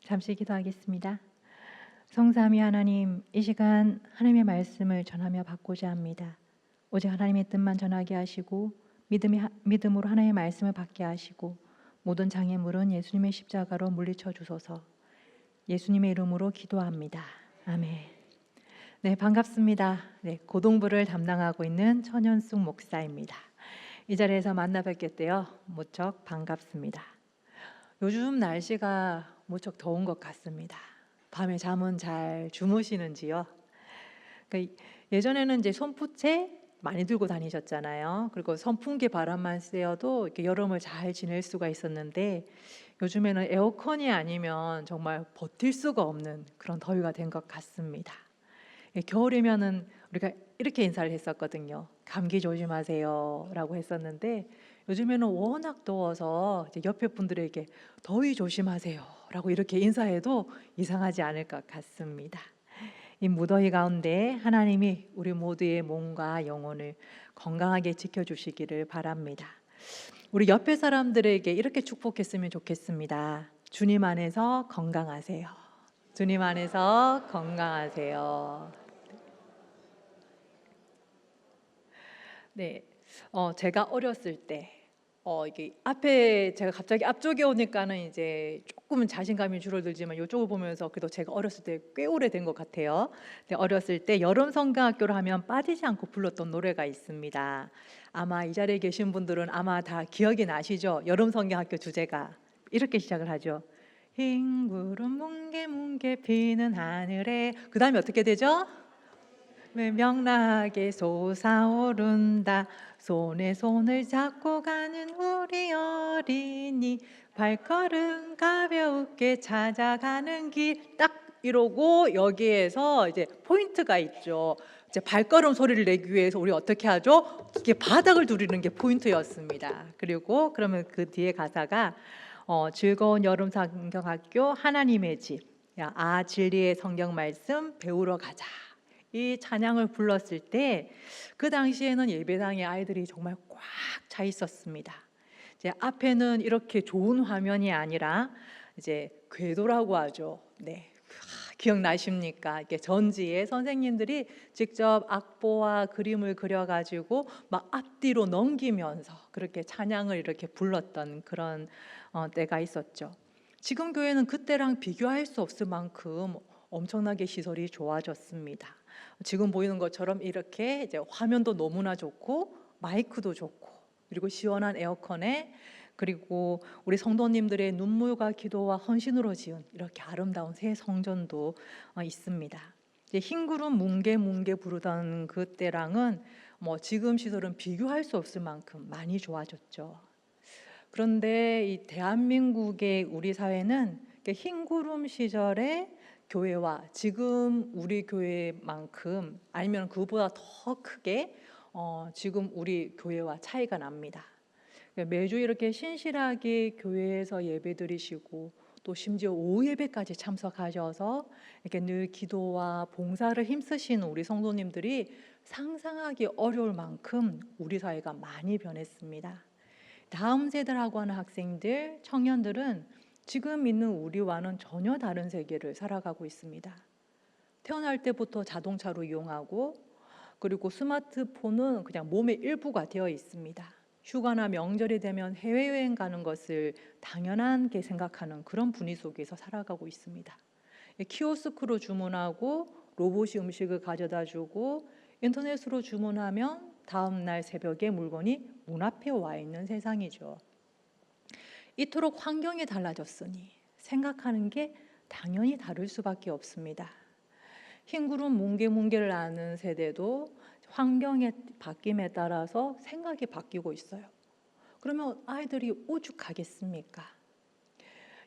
잠시 기도하겠습니다. 성삼위 하나님, 이 시간 하나님의 말씀을 전하며 받고자 합니다. 오직 하나님의 뜻만 전하게 하시고 믿음으로 하나님의 말씀을 받게 하시고 모든 장애물은 예수님의 십자가로 물리쳐 주소서. 예수님의 이름으로 기도합니다. 아멘. 네, 반갑습니다. 네, 고동부를 담당하고 있는 천연숙 목사입니다. 이 자리에서 만나 뵙게 되어 무척 반갑습니다. 요즘 날씨가 무척 더운 것 같습니다. 밤에 잠은 잘 주무시는지요? 그러니까 예전에는 이제 손부채 많이 들고 다니셨잖아요. 그리고 선풍기 바람만 쐬어도 이렇게 여름을 잘 지낼 수가 있었는데 요즘에는 에어컨이 아니면 정말 버틸 수가 없는 그런 더위가 된 것 같습니다. 겨울이면은 우리가 이렇게 인사를 했었거든요. 감기 조심하세요라고 했었는데 요즘에는 워낙 더워서 이제 옆에 분들에게 더위 조심하세요라고 이렇게 인사해도 이상하지 않을 것 같습니다. 이 무더위 가운데 하나님이 우리 모두의 몸과 영혼을 건강하게 지켜주시기를 바랍니다. 우리 옆에 사람들에게 이렇게 축복했으면 좋겠습니다. 주님 안에서 건강하세요. 주님 안에서 건강하세요. 네, 제가 어렸을 때 이게 앞에 제가 갑자기 앞쪽에 오니까는 이제 조금은 자신감이 줄어들지만 이쪽을 보면서 그래도 제가 어렸을 때 꽤 오래된 것 같아요. 근데 어렸을 때 여름 성경학교를 하면 빠지지 않고 불렀던 노래가 있습니다. 아마 이 자리에 계신 분들은 아마 다 기억이 나시죠? 여름 성경학교 주제가 이렇게 시작을 하죠. 흰 구름 뭉게뭉게 피는 하늘에, 그 다음에 어떻게 되죠? 명랑하게 솟아오른다. 손에 손을 잡고 가는 우리 어린이, 발걸음 가볍게 찾아가는 길. 딱 이러고 여기에서 이제 포인트가 있죠. 이제 발걸음 소리를 내기 위해서 우리 어떻게 하죠? 이게 바닥을 두드리는 게 포인트였습니다. 그리고 그러면 그 뒤에 가사가 즐거운 여름 성경학교 하나님의 집, 진리의 성경 말씀 배우러 가자. 이 찬양을 불렀을 때 그 당시에는 예배당에 아이들이 정말 꽉 차 있었습니다. 이제 앞에는 이렇게 좋은 화면이 아니라 이제 궤도라고 하죠. 네, 기억나십니까? 이렇게 전지에 선생님들이 직접 악보와 그림을 그려가지고 막 앞뒤로 넘기면서 그렇게 찬양을 이렇게 불렀던 그런 때가 있었죠. 지금 교회는 그때랑 비교할 수 없을 만큼 엄청나게 시설이 좋아졌습니다. 지금 보이는 것처럼 이렇게 이제 화면도 너무나 좋고 마이크도 좋고 그리고 시원한 에어컨에 그리고 우리 성도님들의 눈물과 기도와 헌신으로 지은 이렇게 아름다운 새 성전도 있습니다. 이제 흰 구름 뭉게뭉게 부르던 그때랑은 뭐 지금 시설은 비교할 수 없을 만큼 많이 좋아졌죠. 그런데 이 대한민국의 우리 사회는 흰 구름 시절에 교회와 지금 우리 교회만큼 아니면 그보다 더 크게 지금 우리 교회와 차이가 납니다. 매주 이렇게 신실하게 교회에서 예배드리시고 또 심지어 오후 예배까지 참석하셔서 이렇게 늘 기도와 봉사를 힘쓰시는 우리 성도님들이 상상하기 어려울 만큼 우리 사회가 많이 변했습니다. 다음 세대라고 하는 학생들, 청년들은 지금 있는 우리와는 전혀 다른 세계를 살아가고 있습니다. 태어날 때부터 자동차로 이용하고 그리고 스마트폰은 그냥 몸의 일부가 되어 있습니다. 휴가나 명절이 되면 해외여행 가는 것을 당연하게 생각하는 그런 분위기 속에서 살아가고 있습니다. 키오스크로 주문하고 로봇이 음식을 가져다 주고 인터넷으로 주문하면 다음 날 새벽에 물건이 문 앞에 와 있는 세상이죠. 이토록 환경이 달라졌으니 생각하는 게 당연히 다를 수밖에 없습니다. 흰 구름 뭉게뭉게를 아는 세대도 환경의 바뀜에 따라서 생각이 바뀌고 있어요. 그러면 아이들이 오죽하겠습니까?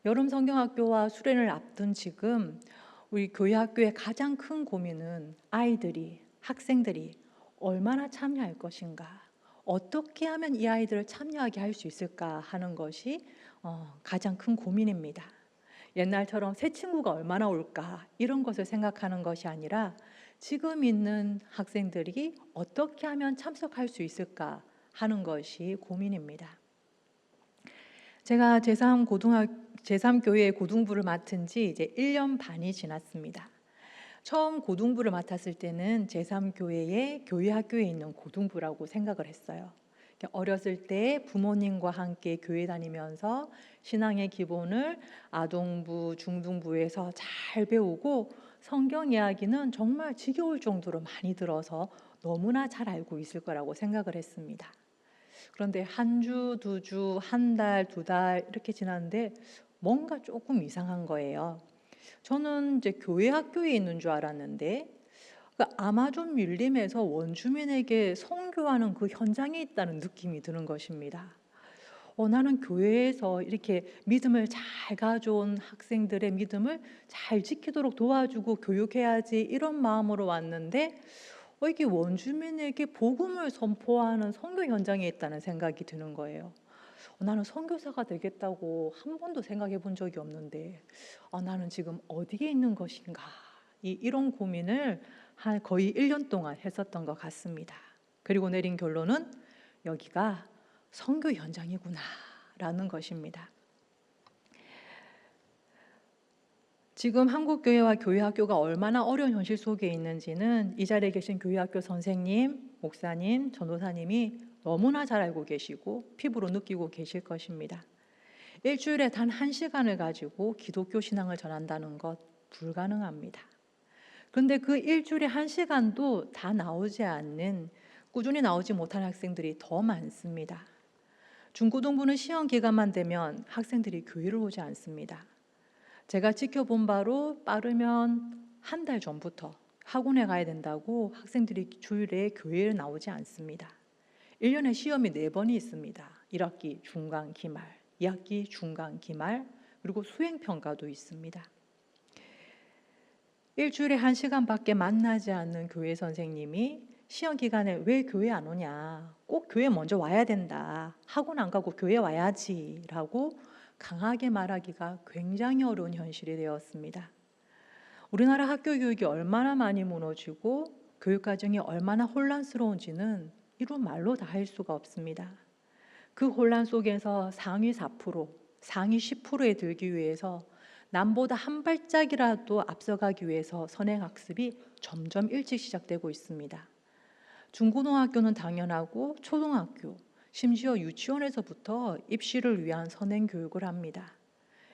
여름 성경학교와 수련을 앞둔 지금 우리 교회 학교의 가장 큰 고민은 아이들이, 학생들이 얼마나 참여할 것인가, 어떻게 하면 이 아이들을 참여하게 할 수 있을까 하는 것이 가장 큰 고민입니다. 옛날처럼 새 친구가 얼마나 올까 이런 것을 생각하는 것이 아니라 지금 있는 학생들이 어떻게 하면 참석할 수 있을까 하는 것이 고민입니다. 제가 제3 제3교회 고등부를 맡은 지 이제 1년 반이 지났습니다. 처음 고등부를 맡았을 때는 제3교회의 교회 학교에 있는 고등부라고 생각을 했어요. 어렸을 때 부모님과 함께 교회 다니면서 신앙의 기본을 아동부, 중등부에서 잘 배우고 성경 이야기는 정말 지겨울 정도로 많이 들어서 너무나 잘 알고 있을 거라고 생각을 했습니다. 그런데 한 주, 두 주, 한 달, 두 달 이렇게 지났는데 뭔가 조금 이상한 거예요. 저는 이제 교회 학교에 있는 줄 알았는데 아마존 밀림에서 원주민에게 선교하는 그 현장에 있다는 느낌이 드는 것입니다. 나는 교회에서 이렇게 믿음을 잘 가져온 학생들의 믿음을 잘 지키도록 도와주고 교육해야지 이런 마음으로 왔는데 이게 원주민에게 복음을 선포하는 선교 현장에 있다는 생각이 드는 거예요. 나는 선교사가 되겠다고 한 번도 생각해 본 적이 없는데 나는 지금 어디에 있는 것인가 이런 고민을 거의 1년 동안 했었던 것 같습니다. 그리고 내린 결론은 여기가 선교 현장이구나 라는 것입니다. 지금 한국교회와 교회학교가 얼마나 어려운 현실 속에 있는지는 이 자리에 계신 교회학교 선생님, 목사님, 전도사님이 너무나 잘 알고 계시고 피부로 느끼고 계실 것입니다. 일주일에 단 1시간을 가지고 기독교 신앙을 전한다는 것 불가능합니다. 그런데 그 일주일에 1시간도 다 나오지 않는, 꾸준히 나오지 못한 학생들이 더 많습니다. 중고등부는 시험 기간만 되면 학생들이 교회를 오지 않습니다. 제가 지켜본 바로 빠르면 한 달 전부터 학원에 가야 된다고 학생들이 주일에 교회에 나오지 않습니다. 1년에 시험이 4번이 있습니다. 1학기 중간 기말, 2학기 중간 기말, 그리고 수행평가도 있습니다. 일주일에 1시간밖에 만나지 않는 교회 선생님이 시험 기간에 왜 교회 안 오냐, 꼭 교회 먼저 와야 된다, 학원 안 가고 교회 와야지 라고 강하게 말하기가 굉장히 어려운 현실이 되었습니다. 우리나라 학교 교육이 얼마나 많이 무너지고 교육 과정이 얼마나 혼란스러운지는 이루 말로 다 할 수가 없습니다. 그 혼란 속에서 상위 4%, 상위 10%에 들기 위해서 남보다 한 발짝이라도 앞서가기 위해서 선행학습이 점점 일찍 시작되고 있습니다. 중고등학교는 당연하고 초등학교, 심지어 유치원에서부터 입시를 위한 선행교육을 합니다.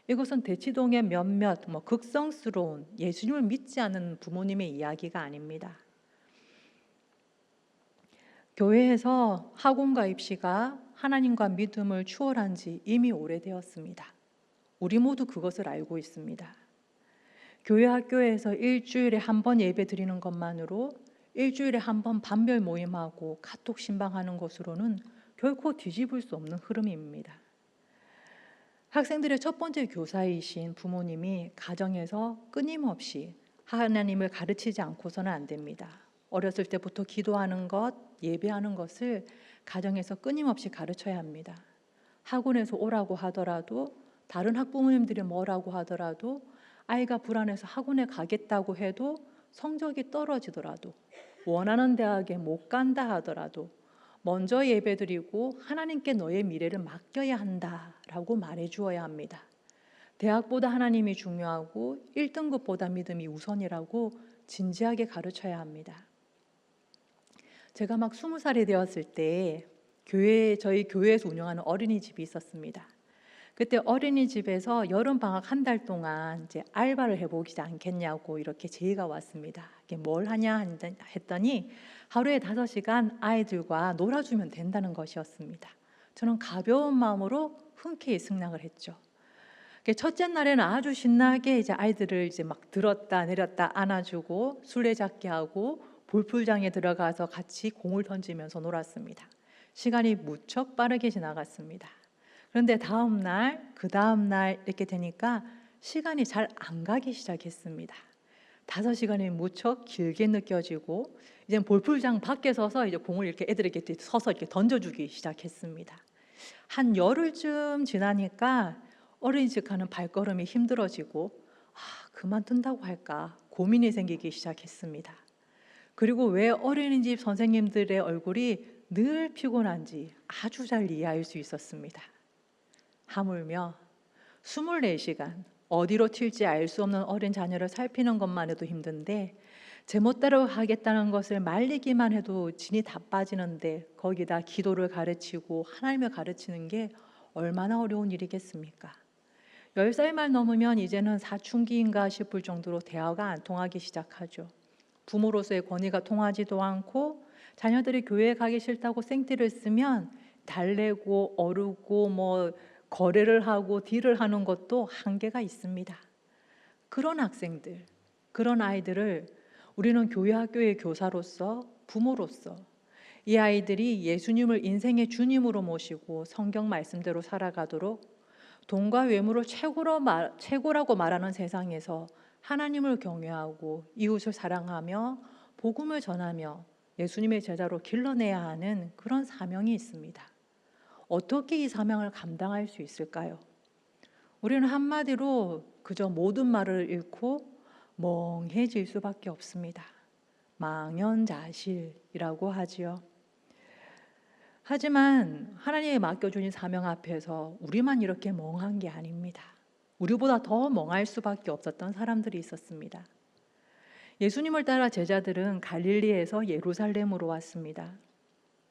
이것은 대치동의 몇몇 극성스러운 예수님을 믿지 않는 부모님의 이야기가 아닙니다. 교회에서 학원과 입시가 하나님과 믿음을 추월한 지 이미 오래되었습니다. 우리 모두 그것을 알고 있습니다. 교회 학교에서 일주일에 한 번 예배 드리는 것만으로, 일주일에 한 번 반별 모임하고 카톡 신방하는 것으로는 결코 뒤집을 수 없는 흐름입니다. 학생들의 첫 번째 교사이신 부모님이 가정에서 끊임없이 하나님을 가르치지 않고서는 안 됩니다. 어렸을 때부터 기도하는 것, 예배하는 것을 가정에서 끊임없이 가르쳐야 합니다. 학원에서 오라고 하더라도, 다른 학부모님들이 뭐라고 하더라도, 아이가 불안해서 학원에 가겠다고 해도 성적이 떨어지더라도, 원하는 대학에 못 간다 하더라도 먼저 예배드리고 하나님께 너의 미래를 맡겨야 한다라고 말해주어야 합니다. 대학보다 하나님이 중요하고 1등급보다 믿음이 우선이라고 진지하게 가르쳐야 합니다. 제가 막 20살이 되었을 때 저희 교회에서 운영하는 어린이집이 있었습니다. 그때 어린이집에서 여름방학 1달 동안 이제 알바를 해보지 않겠냐고 이렇게 제의가 왔습니다. 이게 뭘 하냐 했더니 하루에 5시간 아이들과 놀아주면 된다는 것이었습니다. 저는 가벼운 마음으로 흔쾌히 승낙을 했죠. 첫째 날에는 아주 신나게 이제 아이들을 이제 막 들었다 내렸다 안아주고 술래잡기 하고 볼풀장에 들어가서 같이 공을 던지면서 놀았습니다. 시간이 무척 빠르게 지나갔습니다. 그런데 그 다음 날 이렇게 되니까 시간이 잘 안 가기 시작했습니다. 5시간이 무척 길게 느껴지고 이제 볼풀장 밖에 서서 이제 공을 이렇게 애들에게 서서 이렇게 던져주기 시작했습니다. 한 열흘쯤 지나니까 어린이집 가는 발걸음이 힘들어지고 그만둔다고 할까 고민이 생기기 시작했습니다. 그리고 왜 어린이집 선생님들의 얼굴이 늘 피곤한지 아주 잘 이해할 수 있었습니다. 하물며 24시간 어디로 튈지 알 수 없는 어린 자녀를 살피는 것만 해도 힘든데 제멋대로 하겠다는 것을 말리기만 해도 진이 다 빠지는데 거기다 기도를 가르치고 하나님을 가르치는 게 얼마나 어려운 일이겠습니까? 10살만 넘으면 이제는 사춘기인가 싶을 정도로 대화가 안 통하기 시작하죠. 부모로서의 권위가 통하지도 않고 자녀들이 교회에 가기 싫다고 생떼를 쓰면 달래고 어르고 거래를 하고 딜을 하는 것도 한계가 있습니다. 그런 학생들, 그런 아이들을 우리는 교회 학교의 교사로서 부모로서 이 아이들이 예수님을 인생의 주님으로 모시고 성경 말씀대로 살아가도록 돈과 외모를 최고라고 말하는 세상에서 하나님을 경외하고 이웃을 사랑하며 복음을 전하며 예수님의 제자로 길러내야 하는 그런 사명이 있습니다. 어떻게 이 사명을 감당할 수 있을까요? 우리는 한마디로 그저 모든 말을 잃고 멍해질 수밖에 없습니다. 망연자실이라고 하지요. 하지만 하나님이 맡겨주신 사명 앞에서 우리만 이렇게 멍한 게 아닙니다. 우리보다 더 멍할 수밖에 없었던 사람들이 있었습니다. 예수님을 따라 제자들은 갈릴리에서 예루살렘으로 왔습니다.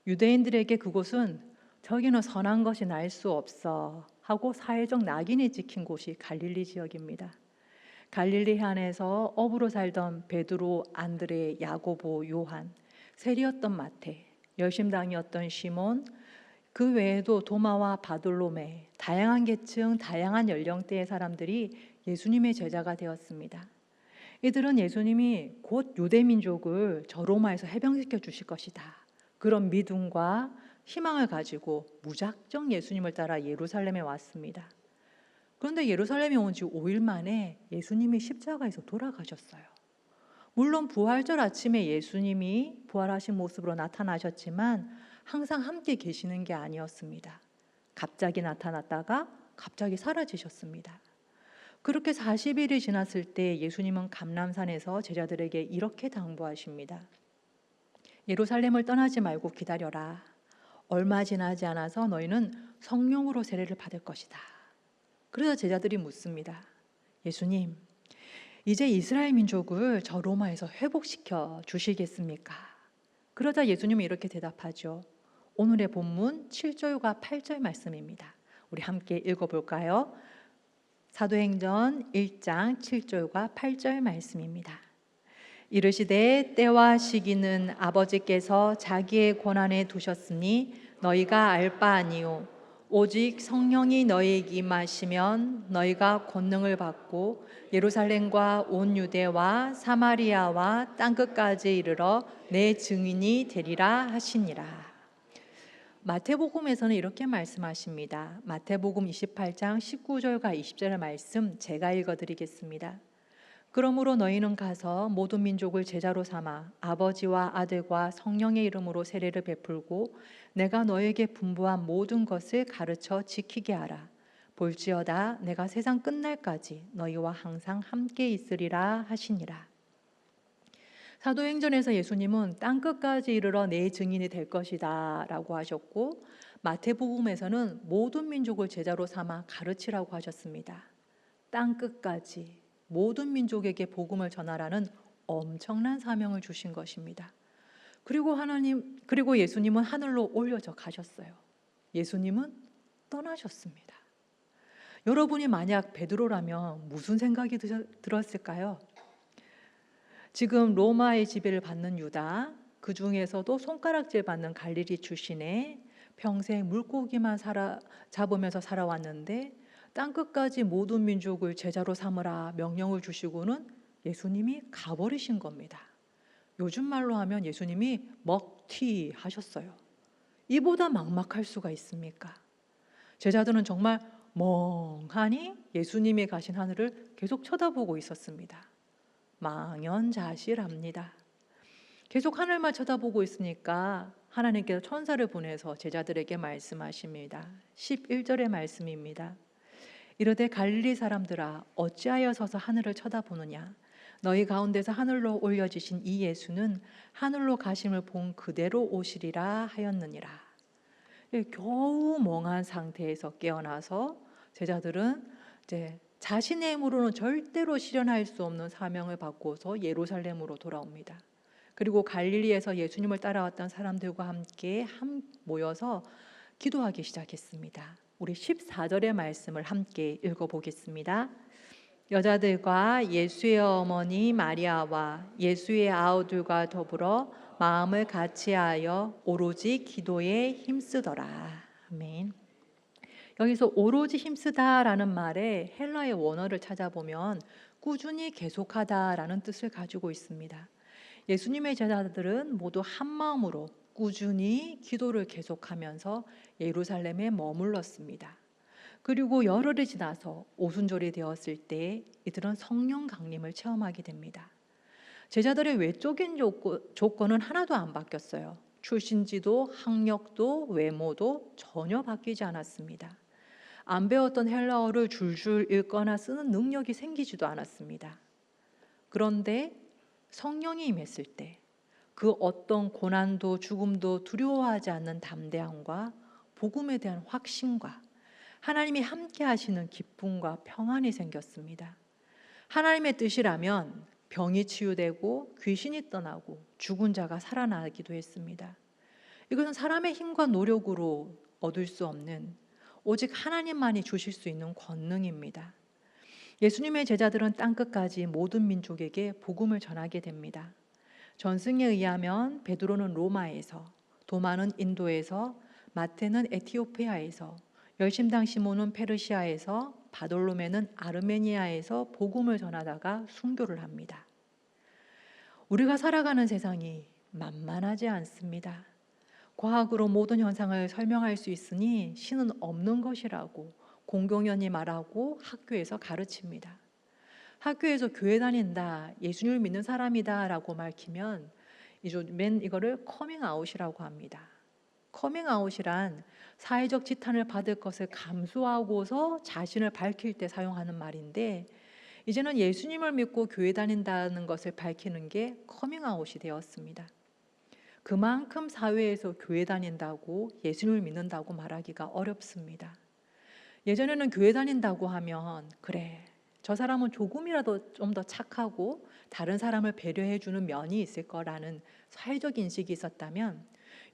유대인들에게 그곳은 저기는 선한 것이 날 수 없어 하고 사회적 낙인이 찍힌 곳이 갈릴리 지역입니다. 갈릴리 해안에서 어부로 살던 베드로, 안드레, 야고보, 요한, 세리였던 마태, 열심당이었던 시몬, 그 외에도 도마와 바돌로메, 다양한 계층, 다양한 연령대의 사람들이 예수님의 제자가 되었습니다. 이들은 예수님이 곧 유대 민족을 저 로마에서 해방시켜 주실 것이다, 그런 믿음과 희망을 가지고 무작정 예수님을 따라 예루살렘에 왔습니다. 그런데 예루살렘에 온 지 5일 만에 예수님이 십자가에서 돌아가셨어요. 물론 부활절 아침에 예수님이 부활하신 모습으로 나타나셨지만 항상 함께 계시는 게 아니었습니다. 갑자기 나타났다가 갑자기 사라지셨습니다. 그렇게 40일이 지났을 때 예수님은 감람산에서 제자들에게 이렇게 당부하십니다. 예루살렘을 떠나지 말고 기다려라. 얼마 지나지 않아서 너희는 성령으로 세례를 받을 것이다. 그래서 제자들이 묻습니다. 예수님, 이제 이스라엘 민족을 저 로마에서 회복시켜 주시겠습니까? 그러자 예수님은 이렇게 대답하죠. 오늘의 본문 7절과 8절 말씀입니다. 우리 함께 읽어볼까요? 사도행전 1장 7절과 8절 말씀입니다. 이르시되 때와 시기는 아버지께서 자기의 권한에 두셨으니 너희가 알 바 아니요 오직 성령이 너희에게 임하시면 너희가 권능을 받고 예루살렘과 온 유대와 사마리아와 땅끝까지 이르러 내 증인이 되리라 하시니라. 마태복음에서는 이렇게 말씀하십니다. 마태복음 28장 19절과 20절의 말씀 제가 읽어드리겠습니다. 그러므로 너희는 가서 모든 민족을 제자로 삼아 아버지와 아들과 성령의 이름으로 세례를 베풀고 내가 너에게 분부한 모든 것을 가르쳐 지키게 하라. 볼지어다 내가 세상 끝날까지 너희와 항상 함께 있으리라 하시니라. 사도행전에서 예수님은 땅끝까지 이르러 내 증인이 될 것이다 라고 하셨고, 마태복음에서는 모든 민족을 제자로 삼아 가르치라고 하셨습니다. 땅끝까지 모든 민족에게 복음을 전하라는 엄청난 사명을 주신 것입니다. 그리고 예수님은 하늘로 올려져 가셨어요. 예수님은 떠나셨습니다. 여러분이 만약 베드로라면 무슨 생각이 들었을까요? 지금 로마의 지배를 받는 유다, 그 중에서도 손가락질 받는 갈릴리 출신의 평생 물고기만 잡으면서 살아왔는데 땅끝까지 모든 민족을 제자로 삼으라 명령을 주시고는 예수님이 가버리신 겁니다. 요즘 말로 하면 예수님이 먹튀 하셨어요. 이보다 막막할 수가 있습니까? 제자들은 정말 멍하니 예수님이 가신 하늘을 계속 쳐다보고 있었습니다. 망연자실합니다. 계속 하늘만 쳐다보고 있으니까 하나님께서 천사를 보내서 제자들에게 말씀하십니다. 11절의 말씀입니다. 이르되 갈릴리 사람들아 어찌하여 서서 하늘을 쳐다보느냐? 너희 가운데서 하늘로 올려지신 이 예수는 하늘로 가심을 본 그대로 오시리라 하였느니라. 겨우 멍한 상태에서 깨어나서 제자들은 이제 자신의 힘으로는 절대로 실현할 수 없는 사명을 받고서 예루살렘으로 돌아옵니다. 그리고 갈릴리에서 예수님을 따라왔던 사람들과 함께 모여서 기도하기 시작했습니다. 우리 14절의 말씀을 함께 읽어보겠습니다. 여자들과 예수의 어머니 마리아와 예수의 아우들과 더불어 마음을 같이하여 오로지 기도에 힘쓰더라. 아멘. 여기서 오로지 힘쓰다라는 말에 헬라의 원어를 찾아보면 꾸준히 계속하다라는 뜻을 가지고 있습니다. 예수님의 제자들은 모두 한 마음으로 꾸준히 기도를 계속하면서 예루살렘에 머물렀습니다. 그리고 열흘이 지나서 오순절이 되었을 때 이들은 성령 강림을 체험하게 됩니다. 제자들의 외적인 조건은 하나도 안 바뀌었어요. 출신지도 학력도 외모도 전혀 바뀌지 않았습니다. 안 배웠던 헬라어를 줄줄 읽거나 쓰는 능력이 생기지도 않았습니다. 그런데 성령이 임했을 때 그 어떤 고난도 죽음도 두려워하지 않는 담대함과 복음에 대한 확신과 하나님이 함께 하시는 기쁨과 평안이 생겼습니다. 하나님의 뜻이라면 병이 치유되고 귀신이 떠나고 죽은 자가 살아나기도 했습니다. 이것은 사람의 힘과 노력으로 얻을 수 없는 오직 하나님만이 주실 수 있는 권능입니다. 예수님의 제자들은 땅끝까지 모든 민족에게 복음을 전하게 됩니다. 전승에 의하면 베드로는 로마에서, 도마는 인도에서, 마태는 에티오피아에서, 열심당 시몬은 페르시아에서, 바돌로메는 아르메니아에서 복음을 전하다가 순교를 합니다. 우리가 살아가는 세상이 만만하지 않습니다. 과학으로 모든 현상을 설명할 수 있으니 신은 없는 것이라고 공공연히 말하고 학교에서 가르칩니다. 학교에서 교회 다닌다, 예수님을 믿는 사람이다 라고 밝히면 맨 이거를 커밍아웃이라고 합니다. 커밍아웃이란 사회적 지탄을 받을 것을 감수하고서 자신을 밝힐 때 사용하는 말인데, 이제는 예수님을 믿고 교회 다닌다는 것을 밝히는 게 커밍아웃이 되었습니다. 그만큼 사회에서 교회 다닌다고 예수님을 믿는다고 말하기가 어렵습니다. 예전에는 교회 다닌다고 하면 그래, 저 사람은 조금이라도 좀 더 착하고 다른 사람을 배려해 주는 면이 있을 거라는 사회적 인식이 있었다면,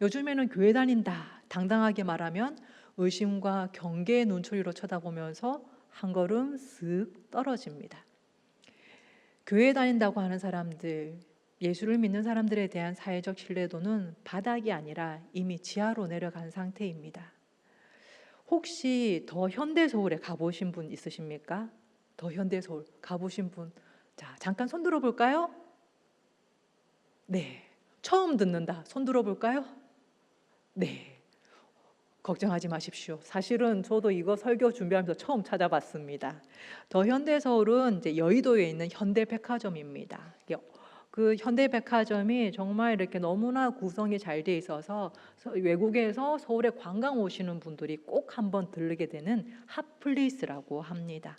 요즘에는 교회 다닌다 당당하게 말하면 의심과 경계의 눈초리로 쳐다보면서 한 걸음 쓱 떨어집니다. 교회 다닌다고 하는 사람들, 예수를 믿는 사람들에 대한 사회적 신뢰도는 바닥이 아니라 이미 지하로 내려간 상태입니다. 혹시 더 현대서울에 가보신 분 있으십니까? 더 현대서울 가보신 분, 자, 잠깐 손 들어볼까요? 네, 처음 듣는다. 손 들어볼까요? 네, 걱정하지 마십시오. 사실은 저도 이거 설교 준비하면서 처음 찾아봤습니다. 더 현대서울은 이제 여의도에 있는 현대백화점입니다. 그 현대백화점이 정말 이렇게 너무나 구성이 잘 돼 있어서 외국에서 서울에 관광 오시는 분들이 꼭 한번 들르게 되는 핫플레이스라고 합니다.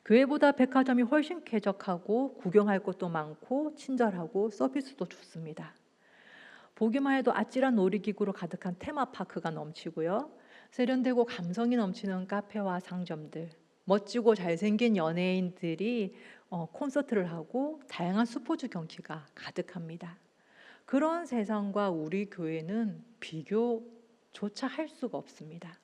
교회보다 백화점이 훨씬 쾌적하고 구경할 것도 많고 친절하고 서비스도 좋습니다. 보기만 해도 아찔한 놀이기구로 가득한 테마파크가 넘치고요. 세련되고 감성이 넘치는 카페와 상점들, 멋지고 잘생긴 연예인들이 콘서트를 하고 다양한 스포츠 경기가 가득합니다. 그런 세상과 우리 교회는 비교조차 할 수가 없습니다.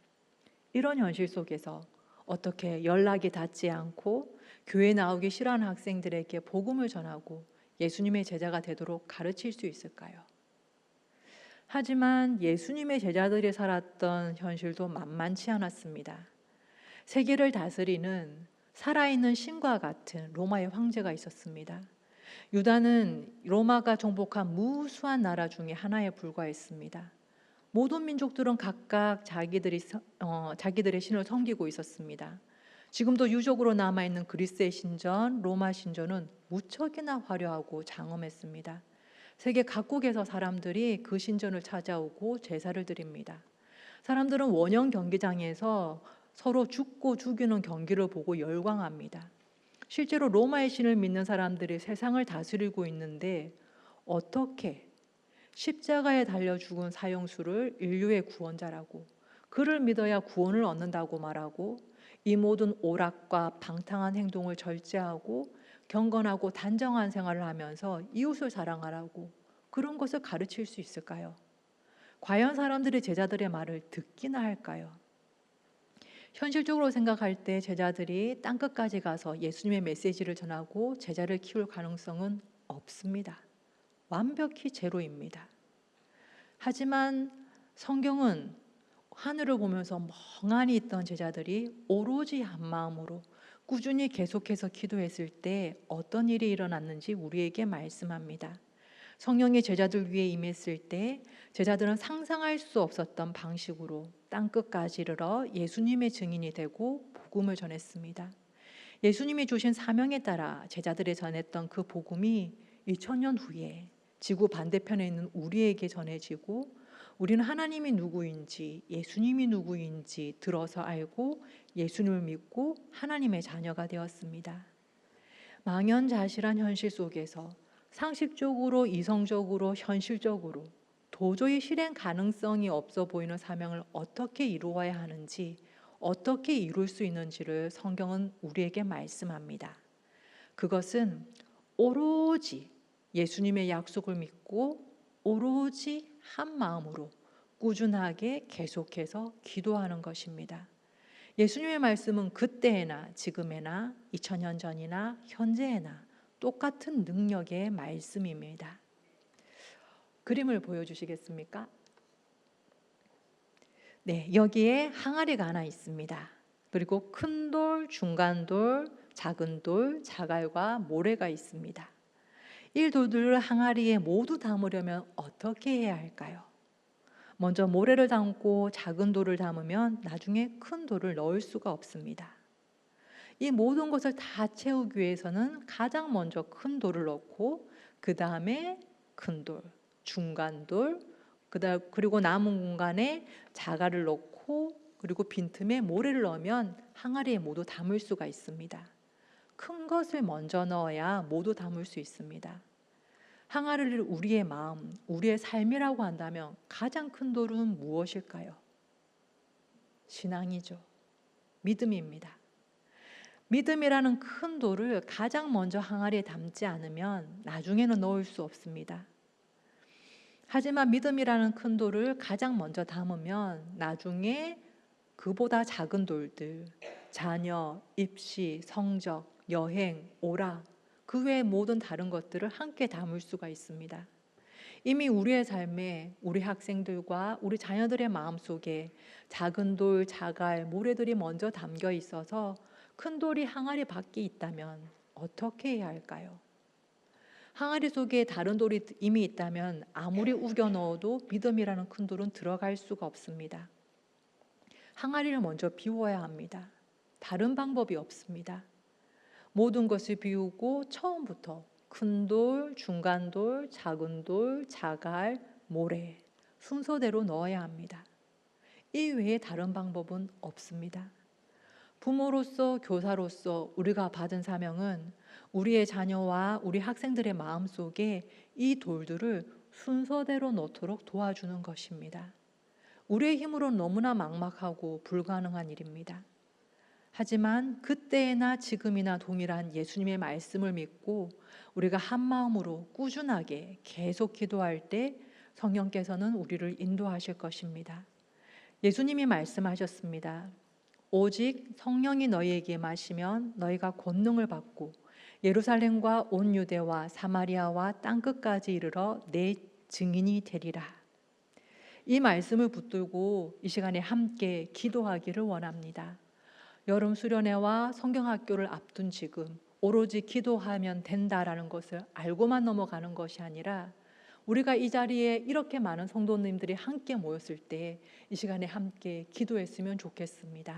이런 현실 속에서 어떻게 연락이 닿지 않고 교회 나오기 싫어하는 학생들에게 복음을 전하고 예수님의 제자가 되도록 가르칠 수 있을까요? 하지만 예수님의 제자들이 살았던 현실도 만만치 않았습니다. 세계를 다스리는 살아있는 신과 같은 로마의 황제가 있었습니다. 유다는 로마가 정복한 무수한 나라 중에 하나에 불과했습니다. 모든 민족들은 각각 자기들의 신을 섬기고 있었습니다. 지금도 유적으로 남아있는 그리스의 신전, 로마 신전은 무척이나 화려하고 장엄했습니다. 세계 각국에서 사람들이 그 신전을 찾아오고 제사를 드립니다. 사람들은 원형 경기장에서 서로 죽고 죽이는 경기를 보고 열광합니다. 실제로 로마의 신을 믿는 사람들이 세상을 다스리고 있는데 어떻게 십자가에 달려 죽은 사형수를 인류의 구원자라고, 그를 믿어야 구원을 얻는다고 말하고, 이 모든 오락과 방탕한 행동을 절제하고 경건하고 단정한 생활을 하면서 이웃을 사랑하라고 그런 것을 가르칠 수 있을까요? 과연 사람들이 제자들의 말을 듣기나 할까요? 현실적으로 생각할 때 제자들이 땅끝까지 가서 예수님의 메시지를 전하고 제자를 키울 가능성은 없습니다. 완벽히 제로입니다. 하지만 성경은 하늘을 보면서 멍하니 있던 제자들이 오로지 한 마음으로 꾸준히 계속해서 기도했을 때 어떤 일이 일어났는지 우리에게 말씀합니다. 성령이 제자들 위에 임했을 때 제자들은 상상할 수 없었던 방식으로 땅끝까지 이르러 예수님의 증인이 되고 복음을 전했습니다. 예수님이 주신 사명에 따라 제자들이 전했던 그 복음이 2000년 후에 지구 반대편에 있는 우리에게 전해지고 우리는 하나님이 누구인지 예수님이 누구인지 들어서 알고 예수님을 믿고 하나님의 자녀가 되었습니다. 망연자실한 현실 속에서 상식적으로 이성적으로 현실적으로 도저히 실행 가능성이 없어 보이는 사명을 어떻게 이루어야 하는지 어떻게 이룰 수 있는지를 성경은 우리에게 말씀합니다. 그것은 오로지 예수님의 약속을 믿고 오로지 한 마음으로 꾸준하게 계속해서 기도하는 것입니다. 예수님의 말씀은 그때나 지금에나 2000년 전이나 현재에나 똑같은 능력의 말씀입니다. 그림을 보여주시겠습니까? 네, 여기에 항아리가 하나 있습니다. 그리고 큰 돌, 중간 돌, 작은 돌, 자갈과 모래가 있습니다. 이 돌들을 항아리에 모두 담으려면 어떻게 해야 할까요? 먼저 모래를 담고 작은 돌을 담으면 나중에 큰 돌을 넣을 수가 없습니다. 이 모든 것을 다 채우기 위해서는 가장 먼저 큰 돌을 넣고 그 다음에 큰 돌, 중간 돌, 그리고 남은 공간에 자갈을 넣고 그리고 빈틈에 모래를 넣으면 항아리에 모두 담을 수가 있습니다. 큰 것을 먼저 넣어야 모두 담을 수 있습니다. 항아리를 우리의 마음, 우리의 삶이라고 한다면 가장 큰 돌은 무엇일까요? 신앙이죠. 믿음입니다. 믿음이라는 큰 돌을 가장 먼저 항아리에 담지 않으면 나중에는 넣을 수 없습니다. 하지만 믿음이라는 큰 돌을 가장 먼저 담으면 나중에 그보다 작은 돌들, 자녀, 입시, 성적, 여행, 오락, 그 외의 모든 다른 것들을 함께 담을 수가 있습니다. 이미 우리의 삶에 우리 학생들과 우리 자녀들의 마음속에 작은 돌, 자갈, 모래들이 먼저 담겨 있어서 큰 돌이 항아리 밖에 있다면 어떻게 해야 할까요? 항아리 속에 다른 돌이 이미 있다면 아무리 우겨 넣어도 믿음이라는 큰 돌은 들어갈 수가 없습니다. 항아리를 먼저 비워야 합니다. 다른 방법이 없습니다. 모든 것을 비우고 처음부터 큰 돌, 중간 돌, 작은 돌, 자갈, 모래 순서대로 넣어야 합니다. 이 외에 다른 방법은 없습니다. 부모로서 교사로서 우리가 받은 사명은 우리의 자녀와 우리 학생들의 마음속에 이 돌들을 순서대로 넣도록 도와주는 것입니다. 우리의 힘으로는 너무나 막막하고 불가능한 일입니다. 하지만 그때나 지금이나 동일한 예수님의 말씀을 믿고 우리가 한 마음으로 꾸준하게 계속 기도할 때 성령께서는 우리를 인도하실 것입니다. 예수님이 말씀하셨습니다. 오직 성령이 너희에게 임하시면 너희가 권능을 받고 예루살렘과 온 유대와 사마리아와 땅끝까지 이르러 내 증인이 되리라. 이 말씀을 붙들고 이 시간에 함께 기도하기를 원합니다. 여름 수련회와 성경학교를 앞둔 지금 오로지 기도하면 된다라는 것을 알고만 넘어가는 것이 아니라 우리가 이 자리에 이렇게 많은 성도님들이 함께 모였을 때 이 시간에 함께 기도했으면 좋겠습니다.